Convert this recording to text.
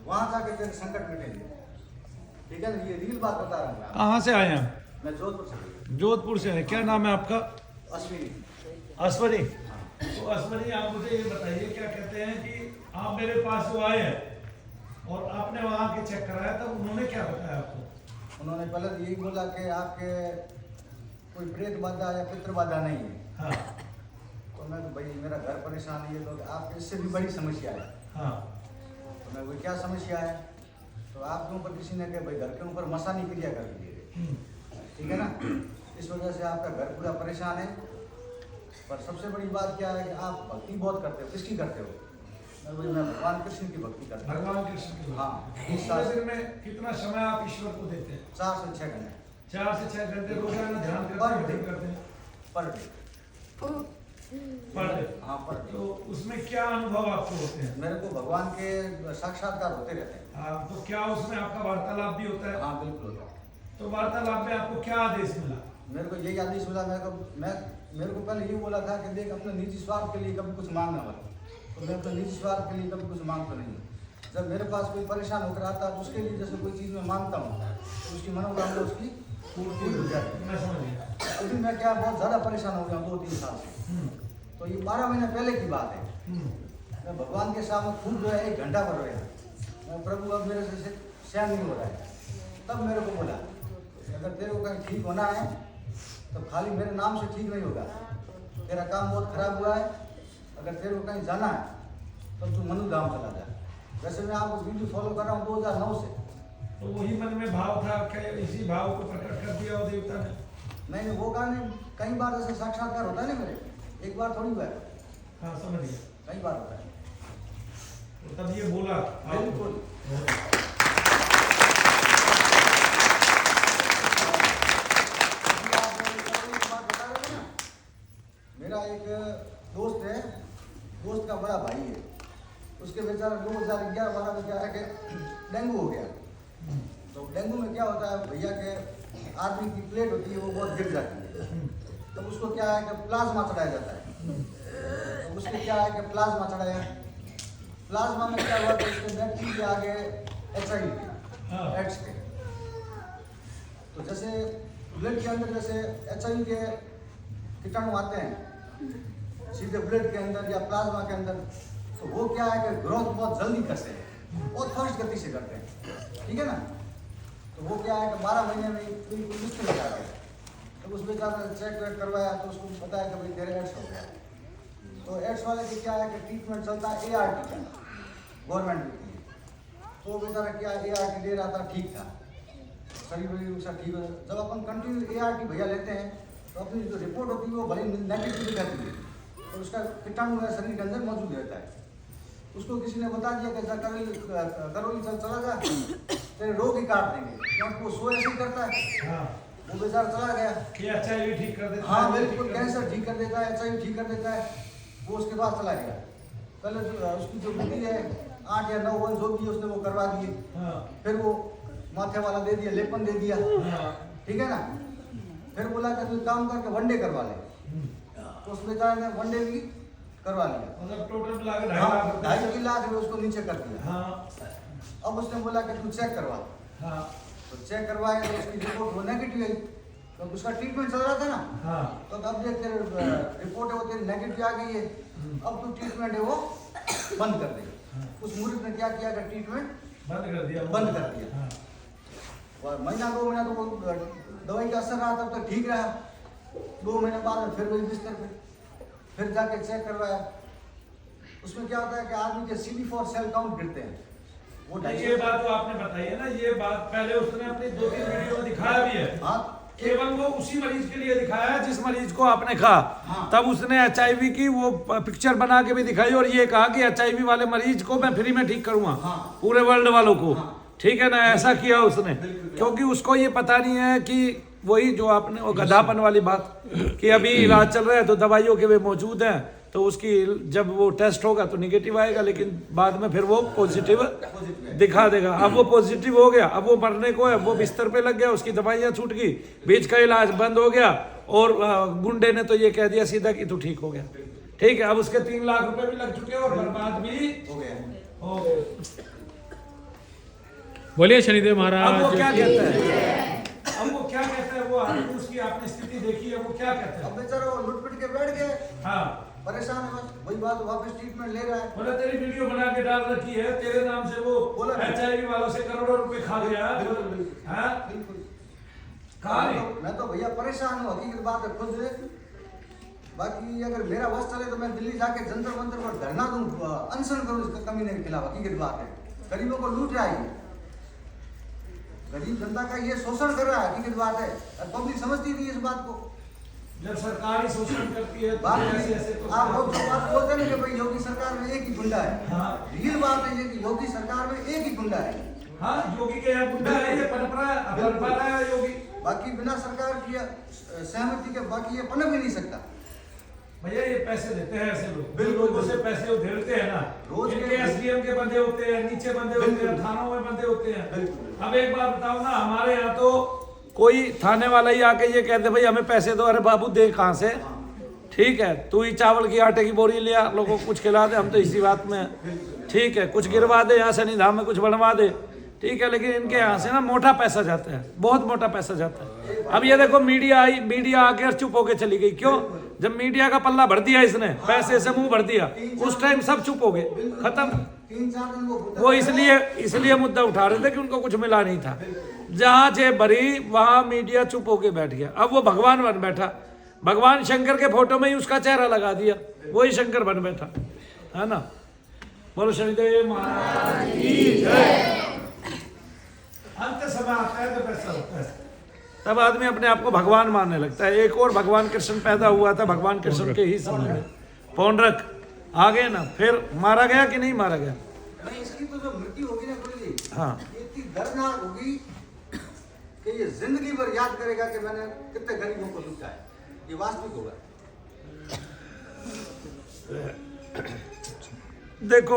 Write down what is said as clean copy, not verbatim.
वहां जाके तेरे संकट मिटेंगे। ठीक है ना, ये रियल बात बता रहा हूँ। कहाँ से आए हैं? मैं जोधपुर से। जोधपुर से हैं। क्या नाम है आपका? अश्विनी। अश्वनी। तो अश्वनी, आप मुझे ये बताइए, क्या कहते हैं कि आप मेरे पास जो आए हैं और आपने वहाँ के चेक कराया था, उन्होंने क्या बताया आपको? उन्होंने पहले तो यही बोला कि आपके कोई प्रेत बाधा या पितृ बाधा नहीं है। हाँ तो मैं तो भाई मेरा घर परेशान है, ये तो आपके इससे भी बड़ी समस्या है। हाँ। तो मैं कोई क्या समस्या है, तो आपके ऊपर किसी ने कहा भाई घर के ऊपर मसानी क्रिया कर दीजिए। ठीक है ना, इस वजह से आपका घर पूरा परेशान है। पर सबसे बड़ी बात क्या है कि आप भक्ति बहुत करते हो। किसकी करते हो? मैं भगवान कृष्ण की भक्ति करता हूँ। भगवान कृष्ण की। हाँ। पूरे दिन में कितना समय आप ईश्वर को देते हैं? 4 से 6 घंटे। 4 से 6 घंटे रोजाना ध्यान करते हैं? Per day. Per day. हाँ, पर डे। तो उसमें क्या अनुभव आपको होते हैं? मेरे को भगवान के साक्षात्कार होते रहते हैं। हाँ, तो क्या उसमें आपका वार्तालाप भी होता है? हाँ बिल्कुल होता है। तो वार्तालाप में आपको क्या आदेश मिला? मेरे को यही आदेश मिला। मेरे को पहले ये बोला था कि देख, अपने निजी स्वार्थ के लिए कभी कुछ मांगना मत। तो मैं अपने निजी स्वार्थ के लिए कभी कुछ मांगता नहीं। जब मेरे पास कोई परेशान होकर आता है तो उसके लिए जैसे कोई चीज़ मैं मांगता हूँ तो उसकी मनोकामना उसकी पूरी हो जाती है। मैं समझ गया। लेकिन मैं क्या बहुत ज़्यादा परेशान हो गया 2-3 साल से। तो ये 12 महीने पहले की बात है। मैं भगवान के सामने खुद जो है 1 घंटा भर रहा। मैं प्रभु अब मेरे से सहन नहीं हो रहा है। तब मेरे को बोला अगर तेरे को कहीं ठीक होना है तो खाली मेरे नाम से ठीक नहीं होगा। तेरा काम बहुत खराब हुआ है। अगर तेरे को कहीं जाना है तब तू मनु धाम चला जा। वैसे मैं आपको वीडियो फॉलो कर रहा हूँ 2009 से। तो वही मन में भाव था, क्या इसी भाव को प्रकट कर दिया वो देवता ने? नहीं, वो गाने कई बार ऐसे साक्षात्कार होता है ना मेरे, एक बार थोड़ी हुआ है। हाँ समझ गया। कई बार होता है। तो तब ये बोला बिल्कुल। मेरा एक दोस्त है, दोस्त का बड़ा भाई है। उसके बेचारा 2011-12 में क्या है कि डेंगू हो गया। तो डेंगू में क्या होता है भैया के आदमी की प्लेट होती है वो बहुत गिर जाती है। तो उसको क्या है कि प्लाज्मा चढ़ाया जाता है। तो उसके क्या है कि प्लाज्मा चढ़ाया। प्लाज्मा में क्या हुआ कि उसके बैक्टीरिया आ गए HIV एड्स के। तो जैसे ब्लड के अंदर जैसे HIV के कीटाणु आते हैं सीधे ब्लड के अंदर या प्लाज्मा के अंदर, तो वो क्या है कि ग्रोथ बहुत जल्दी करते हैं, बहुत फास्ट गति से करते हैं। ठीक है ना, तो वो क्या है कि 12 महीने में बिल्कुल मुश्किल हो जाता है। तो उस बेचारे ने चेक वेक करवाया तो उसको बताया कि भाई तेरे एड्स हो गया। तो एड्स वाले की क्या है कि ट्रीटमेंट चलता है ART का, गवर्नमेंट देती है। तो बेचारा क्या ART दे रहा था, ठीक था, शरीर वरीर उसका ठीक हो। जब अपन कंटिन्यू ART भैया लेते हैं तो अपनी जो रिपोर्ट होती है वो भले नेगेटिव दिखाती है, तो उसका कीटाणु है शरीर के अंदर मौजूद रहता है। उसको किसी ने बता दिया कि करौली चला जा, तेरे रोग ही काट देंगे, क्योंकि वो सो ऐसे ही करता है। हाँ। वो बेचारा चला गया। HIV ठीक कर देता है? हाँ बिल्कुल, कैंसर ठीक कर देता है, HIV ठीक कर देता है। वो उसके बाद चला गया। पहले उसकी जो विधि है 8 या 9 वन जो भी उसने वो करवा दिए। हाँ। फिर वो माथे वाला दे दिया, लेपन दे दिया। हाँ। ठीक है ना, फिर बोला कि तू काम करके वनडे करवा ले। तो उस बेचारे ने वनडे भी करवा लिया। मतलब टोटल मिला के 2.5 लाख रुपए उसको नीचे कर दिया। हाँ। अब उसने बोला कि तू चेक करवा। हाँ। तो चेक करवाया तो उसकी रिपोर्ट वो नेगेटिव आई। तो उसका ट्रीटमेंट चल रहा था ना। हाँ। तो अब देख तेरे रिपोर्ट है वो तेरी नेगेटिव आ गई है, अब तू ट्रीटमेंट है वो बंद कर दे। उस मूर्ख ने क्या किया कि ट्रीटमेंट बंद कर दिया। हाँ। और महीना 2 महीना तो वो दवाई का असर रहा, तब तक ठीक रहा। 2 महीने बाद में फिर वही बिस्तर पे, फिर जाके चेक करवाया। उसमें क्या होता है कि आदमी के CD4 सेल काउंट गिरते हैं। वो ये बात तो आपने बताई है ना, ये बात पहले उसने अपनी 2-3 वीडियो में दिखाया भी है। हाँ, केवल वो उसी मरीज के लिए दिखाया है जिस मरीज को आपने कहा। हाँ। तब उसने HIV की वो पिक्चर बना के भी दिखाई और ये कहा कि HIV वाले मरीज को मैं फ्री में ठीक करूंगा। हाँ। पूरे वर्ल्ड वालों को। हाँ। ठीक है ना, ऐसा किया उसने, क्योंकि उसको ये पता नहीं है कि वही जो आपने वो गधापन वाली बात कि अभी इलाज चल रहा है तो दवाइयों के वे मौजूद हैं, तो उसकी जब वो टेस्ट होगा तो निगेटिव आएगा, लेकिन बाद में फिर वो पॉजिटिव दिखा देगा। अब वो पॉजिटिव हो गया, अब वो मरने को है, वो बिस्तर पे लग गया, उसकी दवाइयाँ छूट गई, बीच का इलाज बंद हो गया और गुंडे ने तो ये कह दिया सीधा कि तू ठीक हो गया। ठीक है, अब उसके 3 लाख रुपए भी लग चुके और बर्बाद भी हो गया। हो गए। बोलिए शनिदेव अब वो महाराज क्या की। कहता है, अब वो क्या कहता है, वो आदमी उसकी आपने स्थिति देखी है, वो क्या कहता है? अब बेचारा वो लुट-पिट के बैठ गए, हाँ, परेशान है बस, वही बात वापस ट्रीटमेंट ले रहा है। बोला तेरी वीडियो बना के डाल रखी है, तेरे नाम से वो बोला नहीं। HIV वालों से करोड़ों रुपए खा गया। हाँ? बिल्कुल। कहा नहीं? मैं तो भैया परेशान हूँ, हकीकत बात है खुद। बाकी अगर मेरा वश चले तो मैं दिल्ली जाके जंतर मंतर पर धरना दूं, अनशन करूं इस कमीने के खिलाफ। हकीकत बात है, गरीबों को लूट रहा है ये। गरीब जनता का ये शोषण कर रहा है, हकीकत बात है। और पब्लिक समझती नहीं इस बात को। जब सरकार ही शोषण करती है तो बात ऐसे ऐसे तो आप लोग जो बात बोलते हैं ना कि भाई योगी सरकार में एक ही गुंडा है, हाँ। रियल बात है ये कि योगी सरकार में एक ही गुंडा है। हाँ, योगी के यहाँ गुंडा है, ये पनप रहा है योगी। बाकी बिना सरकार की सहमति के बाकी ये पनप ही नहीं सकता। भैया ये पैसे देते हैं ऐसे लोग, बिल्कुल, लोगों से पैसे उधेड़ते हैं ना, रोज इनके के- SDM के बंदे होते हैं, नीचे बंदे होते हैं, बिल्कुल। थानों में बंदे होते हैं। बिल्कुल। अब एक बात बताओ ना, हमारे यहाँ तो कोई थाने वाला ही आके ये कहते भाई हमें पैसे दो, अरे बाबू दे कहाँ से, ठीक है तू ही चावल की आटे की बोरी लिया, लोगों को कुछ खिला दे, हम तो इसी बात में हैं। ठीक है कुछ गिरवा दे यहाँ शनि धाम में, कुछ बनवा दे, ठीक है, लेकिन इनके यहाँ से ना मोटा पैसा जाता है, बहुत मोटा पैसा जाता है। अब ये देखो मीडिया आई, मीडिया आके और चुप होके चली गई, क्यों? जब मीडिया का पल्ला भर दिया इसने, पैसे से मुंह भर दिया, उस टाइम सब चुप हो गए, खत्म। 3-4 दिन वो इसलिए मुद्दा उठा रहे थे कि उनको कुछ मिला नहीं था। जहां जे भरी वहां मीडिया चुप होके बैठ गया। अब वो भगवान बन बैठा, भगवान शंकर के फोटो में ही उसका चेहरा लगा दिया, वही शंकर बन बैठा, है ना। बोलो शनिदेव महाराज की जय। अंत समय आता है तो कैसा होता है, तब आदमी अपने आप को भगवान मानने लगता है। एक और भगवान कृष्ण पैदा हुआ था, भगवान कृष्ण के ही समय में पौंड्रक आ गए ना, फिर मारा गया कि नहीं मारा गया? नहीं, इसकी तो जो मृत्यु होगी ना गुरु जी, हाँ। ये इतनी दर्दनाक होगी कि ये जिंदगी भर याद करेगा कि मैंने कितने गरीबों को लूटा है। ये वास्तविक होगा। देखो